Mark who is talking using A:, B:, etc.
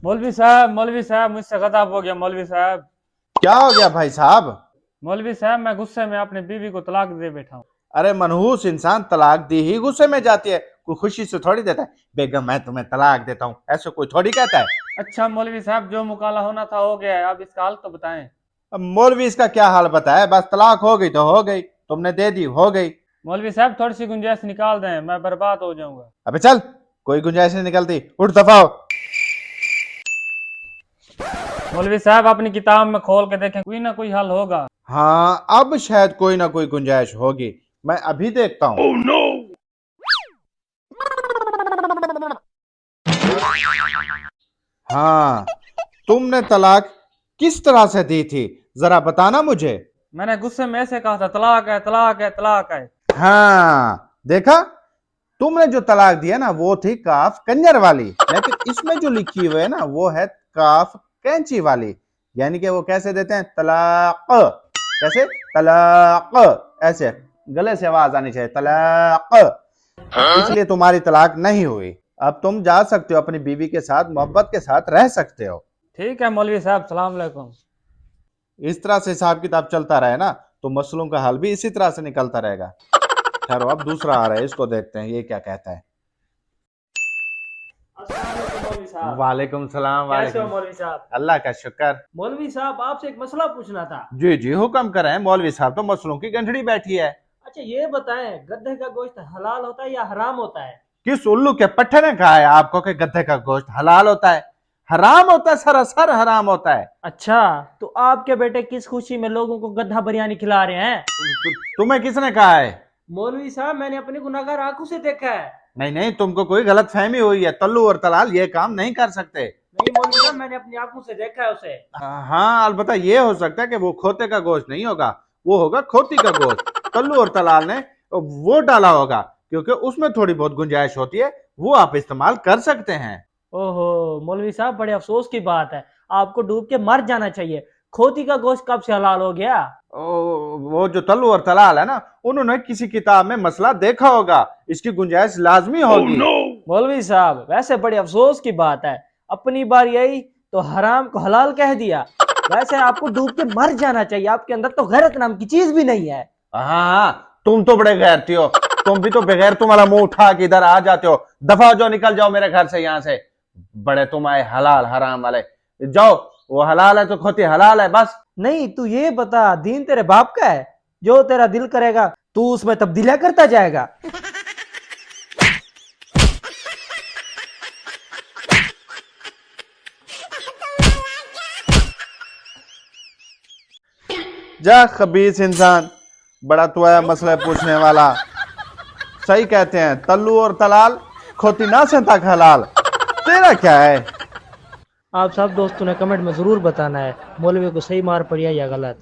A: मौलवी साहब मुझसे गजब हो गया मौलवी साहब।
B: क्या हो गया भाई साहब?
A: मौलवी साहब मैं गुस्से में अपनी बीवी को तलाक दे बैठा हूँ।
B: अरे मनहूस इंसान तलाक दी ही गुस्से में जाती है, कोई खुशी से थोड़ी देता है। बेगम मैं तुम्हें तलाक देता हूँ ऐसे कोई थोड़ी कहता है।
A: अच्छा मौलवी साहब, जो मुकाला होना था हो गया है, अब इसका हाल तो बताएं।
B: अब मौलवी इसका क्या हाल बताया, बस तलाक हो गई तो हो गई, तुमने दे दी हो गई।
A: मौलवी साहब थोड़ी सी गुंजाइश निकाल दें, मैं बर्बाद हो जाऊंगा।
B: अबे चल, कोई गुंजाइश नहीं निकलती, उठ दफा हो।
A: मौलवी साहब अपनी किताब में खोल के देखें, कोई ना कोई हल होगा।
B: हाँ अब शायद कोई ना कोई गुंजाइश होगी, मैं अभी देखता हूँ। oh, no! हाँ, तुमने तलाक किस तरह से दी थी, जरा बताना मुझे।
A: मैंने गुस्से में ऐसे कहा था, तलाक है तलाक है तलाक है।
B: हाँ देखा, तुमने जो तलाक दिया ना वो थी काफ कंजर वाली, लेकिन इसमें जो लिखी हुई है ना वो है काफ कैंची वाली। यानी कि वो कैसे देते हैं, तलाक, कैसे तलाक, ऐसे गले से आवाज आनी चाहिए, तलाक। इसलिए तुम्हारी तलाक नहीं हुई, अब तुम जा सकते हो, अपनी बीवी के साथ मोहब्बत के साथ रह सकते हो।
A: ठीक है मौलवी साहब, सलाम अलैकुम।
B: इस तरह से हिसाब किताब चलता रहे ना तो मसलों का हल भी इसी तरह से निकलता रहेगा। खैर अब दूसरा आ रहा है, इसको देखते हैं ये क्या कहता है।
A: मौलवी साहब
B: वालेकुम सलाम।
A: कैसे हो
B: वालेकुम,
A: मौलवी साहब?
B: अल्लाह का शुक्र।
A: मौलवी साहब आपसे एक मसला पूछना था।
B: जी जी हुक्म करें, मौलवी साहब तो मसलों की गंढड़ी बैठी है।
A: अच्छा ये बताएं, गधे का गोश्त हलाल होता है या हराम होता है?
B: किस उल्लू के पट्टे ने कहा है आपको कि गधे का गोश्त हलाल होता है? हराम होता है, सरासर हराम होता है।
A: अच्छा तो आपके बेटे किस खुशी में लोगों को गधा बिरयानी खिला रहे हैं?
B: तुम्हें किसने कहा है?
A: मौलवी साहब मैंने अपनी गुनाहगार आंखों से देखा है।
B: नहीं नहीं, तुमको कोई गलत फहमी हुई है, तल्लू और तलाल ये काम नहीं कर सकते।
A: नहीं मौलवी साहब, मैंने अपनी आंखों से देखा है उसे।
B: हाँ अलबत्ता ये हो सकता है कि वो खोते का गोश्त नहीं होगा, वो होगा खोती का गोश्त। तल्लू और तलाल ने वो डाला होगा क्योंकि उसमें थोड़ी बहुत गुंजाइश होती है, वो आप इस्तेमाल कर सकते हैं।
A: ओहो मौलवी साहब बड़े अफसोस की बात है, आपको डूब के मर जाना चाहिए। खोती का गोश्त कब से हलाल हो गया?
B: वो जो तल्लू और तलाल है ना, उन्होंने किसी किताब में मसला देखा होगा, इसकी गुंजाइश लाजमी होगी।
A: मौलवी साहब वैसे बड़े अफसोस की बात है, अपनी बार यही तो हराम को हलाल कह दिया। वैसे आपको डूब के मर जाना चाहिए, आपके अंदर तो गैरत नाम की चीज भी नहीं है।
B: हाँ तुम तो बड़े गैरती हो, तुम भी तो बगैर तुम्हारा मुंह उठा के इधर आ जाते हो। दफा हो जाओ, निकल जाओ मेरे घर से, यहाँ से। बड़े तुम आए हलाल हराम वाले, जाओ। वो हलाल है तो खोती हलाल है बस।
A: नहीं तू ये बता, दीन तेरे बाप का है, जो तेरा दिल करेगा तू उसमें तब्दीलियां करता जाएगा।
B: जा खबीस इंसान, बड़ा तू आया मसला पूछने वाला। सही कहते हैं, तल्लू और तलाल खोती ना से तक हलाल। तेरा क्या है?
A: आप सब दोस्तों ने कमेंट में जरूर बताना है, मौलवी को सही मार पड़ी है या गलत।